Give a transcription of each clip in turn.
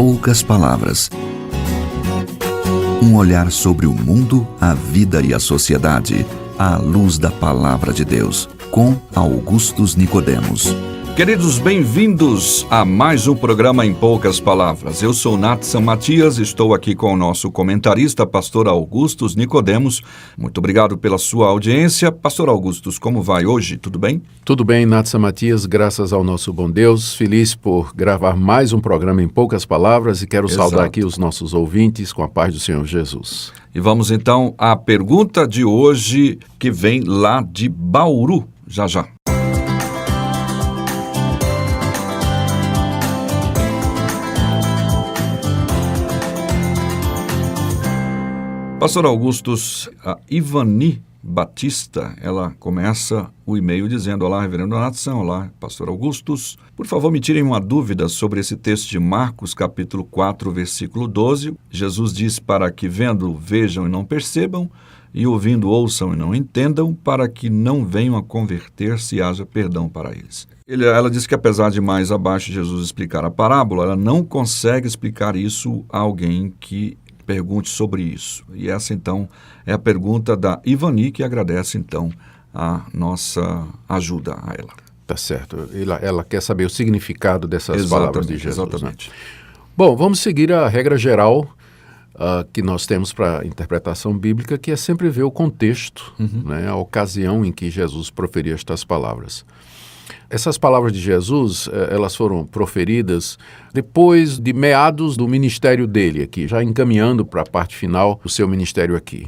poucas palavras. Um olhar sobre o mundo, a vida e a sociedade, à luz da Palavra de Deus, com Augustus Nicodemos. Queridos, bem-vindos a mais um programa Em Poucas Palavras. Eu sou Natsan Matias, estou aqui com o nosso comentarista, pastor Augustus Nicodemos. Muito obrigado pela sua audiência. Pastor Augustus, como vai hoje? Tudo bem? Tudo bem, Natsan Matias, graças ao nosso bom Deus. Feliz por gravar mais um programa Em Poucas Palavras e quero saudar aqui os nossos ouvintes com a paz do Senhor Jesus. E vamos então à pergunta de hoje, que vem lá de Bauru, já. Pastor Augustus, a Ivani Batista, ela começa o e-mail dizendo: olá, reverendo Natsan, olá, pastor Augustus. Por favor, me tirem uma dúvida sobre esse texto de Marcos, capítulo 4, versículo 12. Jesus diz para que vendo, vejam e não percebam, e ouvindo, ouçam e não entendam, para que não venham a converter-se e haja perdão para eles. Ela diz que apesar de mais abaixo Jesus explicar a parábola, ela não consegue explicar isso a alguém que pergunte sobre isso. E essa, então, é a pergunta da Ivani, que agradece, então, a nossa ajuda a ela. Tá certo. Ela quer saber o significado dessas palavras de Jesus. Exatamente. Né? Bom, vamos seguir a regra geral que nós temos para a interpretação bíblica, que é sempre ver o contexto, né, a ocasião em que Jesus proferiu estas palavras. Essas palavras de Jesus, elas foram proferidas depois de meados do ministério dele aqui, já encaminhando para a parte final do seu ministério aqui.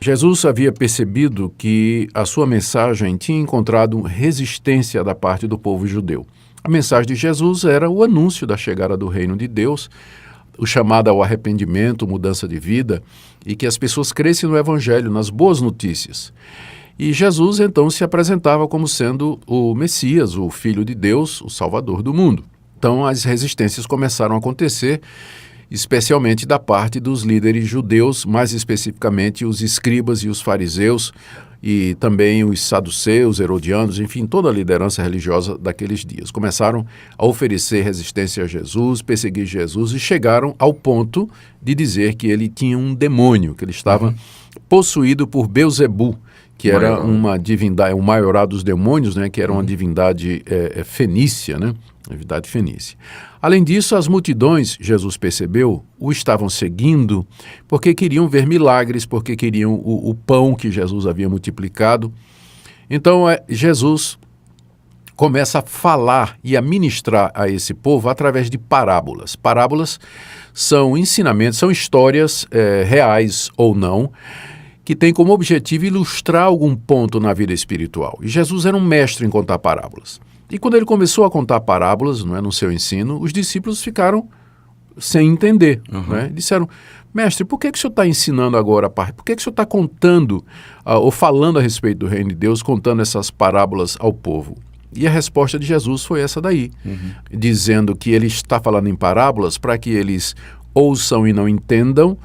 Jesus havia percebido que a sua mensagem tinha encontrado resistência da parte do povo judeu. A mensagem de Jesus era o anúncio da chegada do reino de Deus, o chamado ao arrependimento, mudança de vida, e que as pessoas crescem no evangelho, nas boas notícias. E Jesus, então, se apresentava como sendo o Messias, o Filho de Deus, o Salvador do mundo. Então, as resistências começaram a acontecer, especialmente da parte dos líderes judeus, mais especificamente os escribas e os fariseus, e também os saduceus, herodianos, enfim, toda a liderança religiosa daqueles dias. Começaram a oferecer resistência a Jesus, perseguir Jesus, e chegaram ao ponto de dizer que ele tinha um demônio, que ele estava possuído por Belzebu, que era uma divindade, o maioral dos demônios, né, que era uma divindade fenícia, né, divindade fenícia. Além disso, as multidões, Jesus percebeu, o estavam seguindo porque queriam ver milagres, porque queriam o pão que Jesus havia multiplicado. Então, Jesus começa a falar e a ministrar a esse povo através de parábolas. Parábolas são ensinamentos, são histórias reais ou não, que tem como objetivo ilustrar algum ponto na vida espiritual. E Jesus era um mestre em contar parábolas. E quando ele começou a contar parábolas, não é, no seu ensino, os discípulos ficaram sem entender. Né? Disseram: mestre, por que o senhor está ensinando agora? Por que o senhor está contando ou falando a respeito do reino de Deus, contando essas parábolas ao povo? E a resposta de Jesus foi essa daí, dizendo que ele está falando em parábolas para que eles ouçam e não entendam,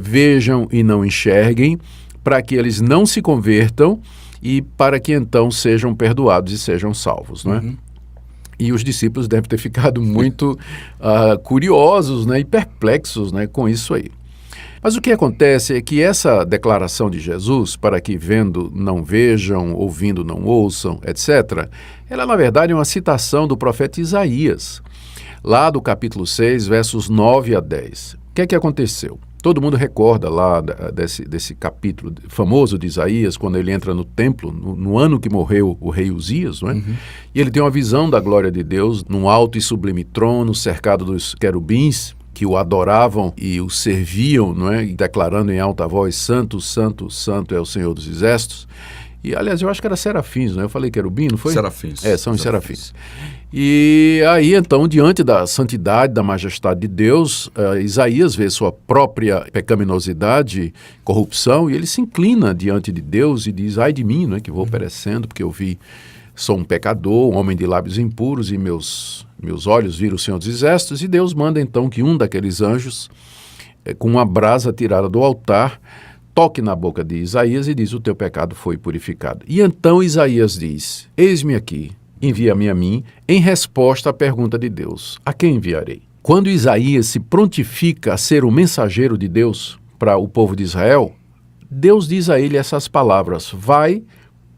vejam e não enxerguem, para que eles não se convertam e para que então sejam perdoados e sejam salvos, não é? E os discípulos devem ter ficado muito curiosos, né, e perplexos, né, com isso aí. Mas o que acontece é que essa declaração de Jesus, para que vendo não vejam, ouvindo não ouçam, etc., ela na verdade é uma citação do profeta Isaías, lá do capítulo 6, versos 9 a 10. O que é que aconteceu? Todo mundo recorda lá desse capítulo famoso de Isaías, quando ele entra no templo, no ano que morreu o rei Uzias, não é? E ele tem uma visão da glória de Deus num alto e sublime trono, cercado dos querubins, que o adoravam e o serviam, não é? E declarando em alta voz: Santo, Santo, Santo é o Senhor dos Exércitos. E, aliás, eu acho que era serafins, né? Eu falei querubim, não foi? Serafins. São os serafins. E aí, então, diante da santidade, da majestade de Deus, Isaías vê sua própria pecaminosidade, corrupção, e ele se inclina diante de Deus e diz: ai de mim, né, que vou perecendo, porque sou um pecador, um homem de lábios impuros, e meus olhos viram o Senhor dos Exércitos. E Deus manda, então, que um daqueles anjos, com uma brasa tirada do altar, toque na boca de Isaías e diz: o teu pecado foi purificado. E então Isaías diz: eis-me aqui, envia-me a mim, em resposta à pergunta de Deus: a quem enviarei? quando Isaías se prontifica a ser o mensageiro de Deus para o povo de Israel, Deus diz a ele essas palavras: vai,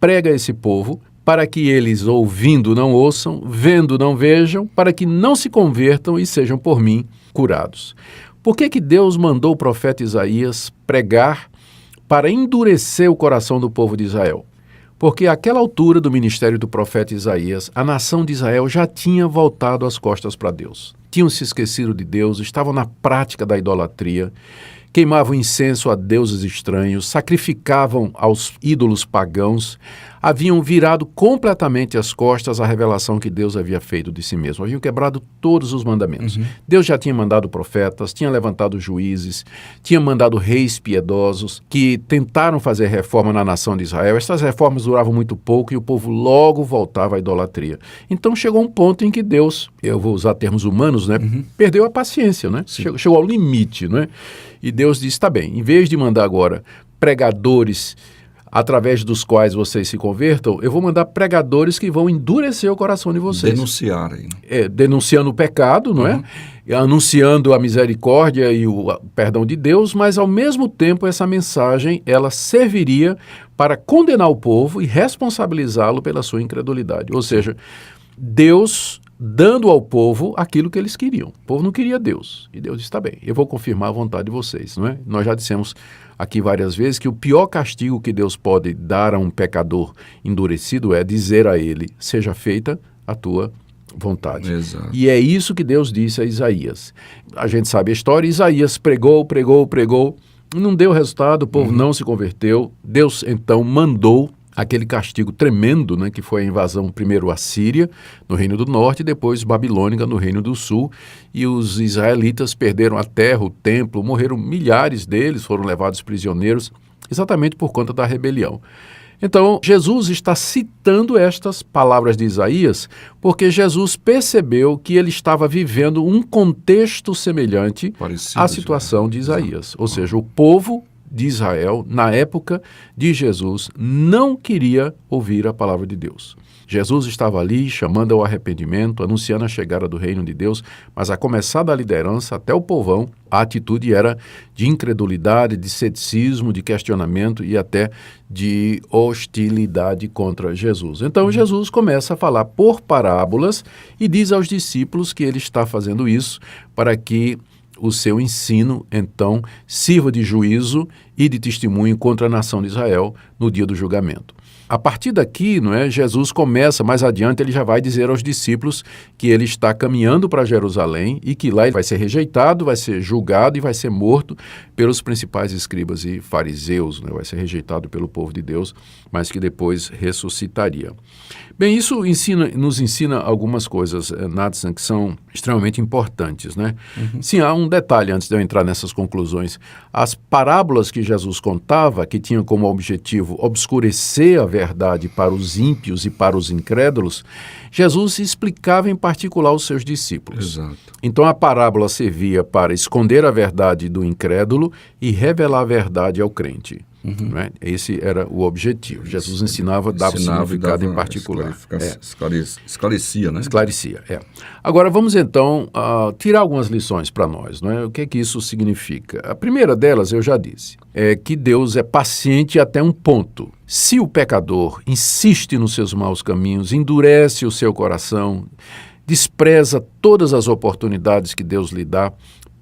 prega a esse povo, para que eles, ouvindo, não ouçam, vendo, não vejam, para que não se convertam e sejam por mim curados. Por que Deus mandou o profeta Isaías pregar para endurecer o coração do povo de Israel? Porque àquela altura do ministério do profeta Isaías, a nação de Israel já tinha voltado as costas para Deus. Tinham se esquecido de Deus, estavam na prática da idolatria, queimavam incenso a deuses estranhos, sacrificavam aos ídolos pagãos, haviam virado completamente as costas à revelação que Deus havia feito de si mesmo. Haviam quebrado todos os mandamentos. Deus já tinha mandado profetas, tinha levantado juízes, tinha mandado reis piedosos que tentaram fazer reforma na nação de Israel. Essas reformas duravam muito pouco e o povo logo voltava à idolatria. Então chegou um ponto em que Deus, eu vou usar termos humanos, né, perdeu a paciência, né? Chegou ao limite, né? E Deus disse: tá bem, em vez de mandar agora pregadores através dos quais vocês se convertam, eu vou mandar pregadores que vão endurecer o coração de vocês. Denunciarem. Denunciando o pecado, não é? Anunciando a misericórdia e o perdão de Deus, mas ao mesmo tempo essa mensagem ela serviria para condenar o povo e responsabilizá-lo pela sua incredulidade. Ou seja, Deus dando ao povo aquilo que eles queriam. O povo não queria Deus. E Deus disse: tá bem, eu vou confirmar a vontade de vocês. Não é? Nós já dissemos aqui várias vezes que o pior castigo que Deus pode dar a um pecador endurecido é dizer a ele: seja feita a tua vontade. Exato. E é isso que Deus disse a Isaías. A gente sabe a história. Isaías pregou, não deu resultado, o povo não se converteu. Deus então mandou aquele castigo tremendo, né, que foi a invasão primeiro assíria, no Reino do Norte, e depois babilônica, no Reino do Sul, e os israelitas perderam a terra, o templo, morreram milhares deles, foram levados prisioneiros, exatamente por conta da rebelião. Então, Jesus está citando estas palavras de Isaías, porque Jesus percebeu que ele estava vivendo um contexto semelhante à situação de Isaías, ou seja, o povo de Israel, na época de Jesus, não queria ouvir a palavra de Deus. Jesus estava ali chamando ao arrependimento, anunciando a chegada do reino de Deus, mas a começar da liderança até o povão, a atitude era de incredulidade, de ceticismo, de questionamento e até de hostilidade contra Jesus. Então Jesus começa a falar por parábolas e diz aos discípulos que ele está fazendo isso para que o seu ensino, então, sirva de juízo e de testemunho contra a nação de Israel no dia do julgamento. A partir daqui, não é, Jesus começa, mais adiante, ele já vai dizer aos discípulos que ele está caminhando para Jerusalém e que lá ele vai ser rejeitado, vai ser julgado e vai ser morto pelos principais escribas e fariseus, né? Vai ser rejeitado pelo povo de Deus, mas que depois ressuscitaria. Bem, isso nos ensina algumas coisas, Nathan, que são extremamente importantes, né? Sim, há um detalhe antes de eu entrar nessas conclusões. As parábolas que Jesus contava, que tinham como objetivo obscurecer a verdade para os ímpios e para os incrédulos, Jesus explicava em particular aos seus discípulos. Exato. Então a parábola servia para esconder a verdade do incrédulo e revelar a verdade ao crente. Não é? Esse era o objetivo. Jesus ensinava, dava significado em particular. Esclarecia, né? Esclarecia, é. Agora vamos então tirar algumas lições para nós, não é? O que é que isso significa? A primeira delas, eu já disse, é que Deus é paciente até um ponto. Se o pecador insiste nos seus maus caminhos, endurece o seu coração, despreza todas as oportunidades que Deus lhe dá,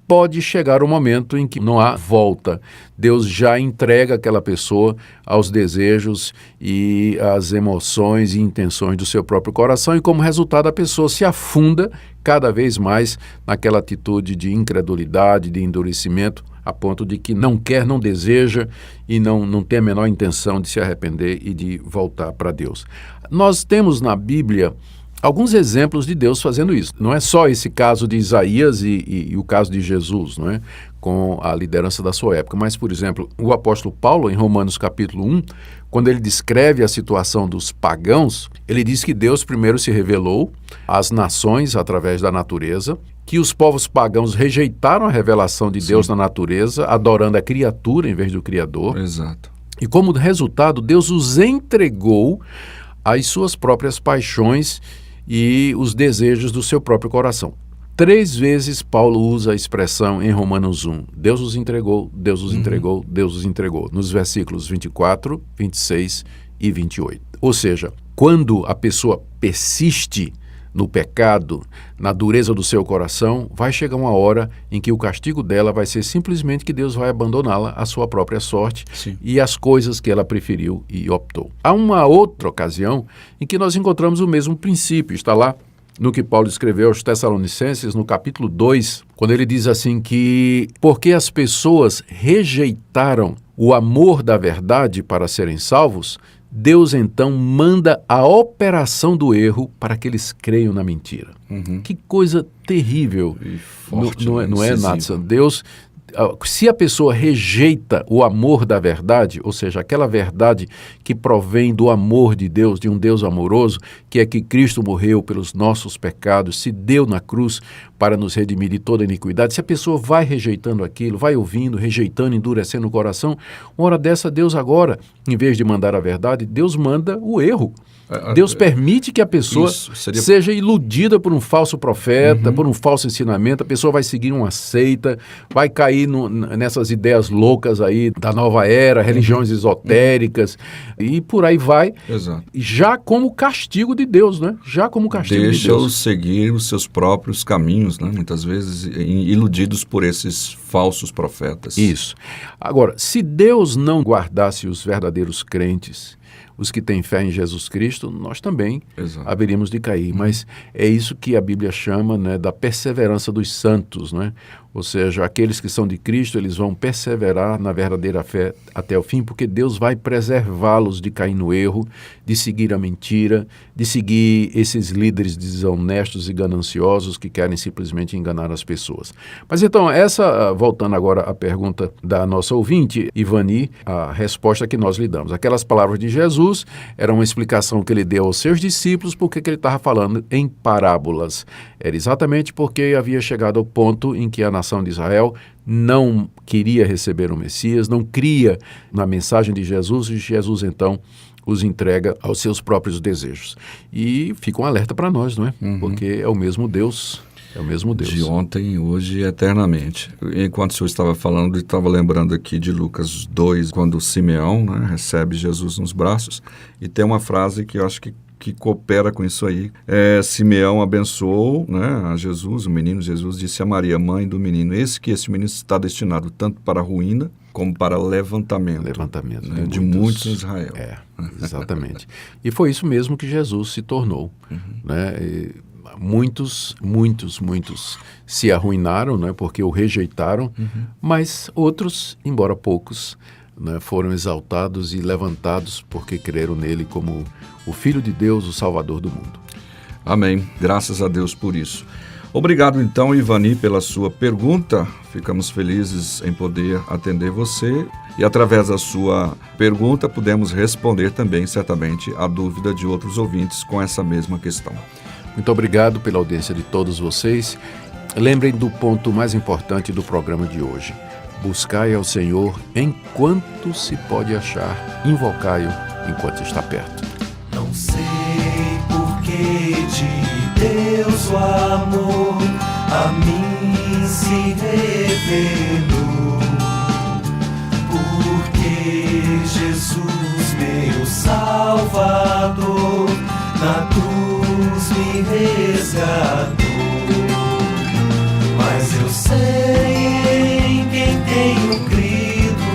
pode chegar o momento em que não há volta. Deus já entrega aquela pessoa aos desejos e às emoções e intenções do seu próprio coração e, como resultado, a pessoa se afunda cada vez mais naquela atitude de incredulidade, de endurecimento, a ponto de que não quer, não deseja e não tem a menor intenção de se arrepender e de voltar para Deus. Nós temos na Bíblia alguns exemplos de Deus fazendo isso. Não é só esse caso de Isaías e o caso de Jesus, não é? Com a liderança da sua época. Mas, por exemplo, o apóstolo Paulo, em Romanos capítulo 1, quando ele descreve a situação dos pagãos, ele diz que Deus primeiro se revelou às nações através da natureza, que os povos pagãos rejeitaram a revelação de Deus na natureza, adorando a criatura em vez do Criador. Exato. E como resultado, Deus os entregou às suas próprias paixões e os desejos do seu próprio coração. 3 vezes Paulo usa a expressão em Romanos 1, Deus os entregou, Deus os entregou, Deus os entregou, nos versículos 24, 26 e 28. Ou seja, quando a pessoa persiste no pecado, na dureza do seu coração, vai chegar uma hora em que o castigo dela vai ser simplesmente que Deus vai abandoná-la à sua própria sorte e às coisas que ela preferiu e optou. Há uma outra ocasião em que nós encontramos o mesmo princípio, está lá no que Paulo escreveu aos Tessalonicenses, no capítulo 2, quando ele diz assim que porque as pessoas rejeitaram o amor da verdade para serem salvos, Deus então manda a operação do erro para que eles creiam na mentira. Que coisa terrível. E forte, não é, Nathan? Deus, se a pessoa rejeita o amor da verdade, ou seja, aquela verdade que provém do amor de Deus, de um Deus amoroso, que é que Cristo morreu pelos nossos pecados, se deu na cruz para nos redimir de toda iniquidade, se a pessoa vai rejeitando aquilo, vai ouvindo, rejeitando, endurecendo o coração, uma hora dessa, Deus agora, em vez de mandar a verdade, Deus manda o erro. Deus permite que a pessoa seja iludida por um falso profeta, por um falso ensinamento, a pessoa vai seguir uma seita, vai cair nessas ideias loucas aí da nova era, religiões esotéricas, e por aí vai, já como castigo de Deus, né? Já como castigo de Deus. Deixa-os seguir os seus próprios caminhos, né? Muitas vezes iludidos por esses falsos profetas. Isso. Agora, se Deus não guardasse os verdadeiros crentes, os que têm fé em Jesus Cristo, nós também haveríamos de cair. Mas é isso que a Bíblia chama, né, da perseverança dos santos, né? Ou seja, aqueles que são de Cristo, eles vão perseverar na verdadeira fé até o fim, porque Deus vai preservá-los de cair no erro, de seguir a mentira, de seguir esses líderes desonestos e gananciosos que querem simplesmente enganar as pessoas. Mas então, voltando agora à pergunta da nossa ouvinte, Ivani, a resposta que nós lhe damos. Aquelas palavras de Jesus eram uma explicação que ele deu aos seus discípulos porque que ele estava falando em parábolas. Era exatamente porque havia chegado ao ponto em que a nação de Israel não queria receber o Messias, não cria na mensagem de Jesus, e Jesus então os entrega aos seus próprios desejos. E fica um alerta para nós, não é? Porque é o mesmo Deus. É o mesmo Deus. De ontem, hoje e eternamente. Enquanto o senhor estava falando, eu estava lembrando aqui de Lucas 2, quando Simeão, né, recebe Jesus nos braços, e tem uma frase que eu acho que coopera com isso aí. Simeão abençoou, né, a Jesus, o menino Jesus, disse a Maria, mãe do menino, esse menino está destinado tanto para a ruína como para levantamento né, de muitos em Israel. Exatamente. E foi isso mesmo que Jesus se tornou. Né? Muitos se arruinaram, né, porque o rejeitaram, mas outros, embora poucos, né, foram exaltados e levantados porque creram nele como o Filho de Deus, o Salvador do mundo. Amém. Graças a Deus por isso. Obrigado, então, Ivani, pela sua pergunta. Ficamos felizes em poder atender você e, através da sua pergunta, pudemos responder também, certamente, a dúvida de outros ouvintes com essa mesma questão. Muito obrigado pela audiência de todos vocês. Lembrem do ponto mais importante do programa de hoje. Buscai ao Senhor enquanto se pode achar, invocai-o enquanto está perto. Não sei por que de Deus o amor a mim se revelou, porque Jesus, meu Salvador, na cruz me resgatou. Mas eu sei em quem tenho crido,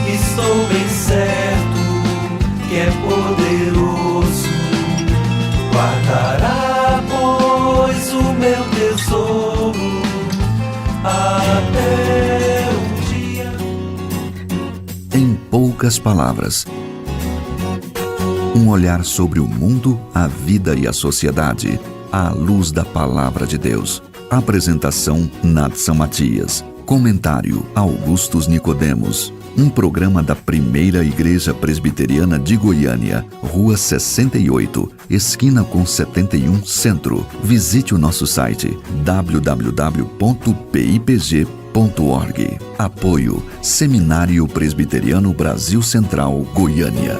estou bem certo que é poderoso, guardará, pois, o meu tesouro até o dia. Em poucas palavras, um olhar sobre o mundo, a vida e a sociedade, à luz da Palavra de Deus. Apresentação, Nathan Matias. Comentário, Augustus Nicodemos. Um programa da Primeira Igreja Presbiteriana de Goiânia, Rua 68, esquina com 71, Centro. Visite o nosso site www.pipg.org. Apoio, Seminário Presbiteriano Brasil Central, Goiânia.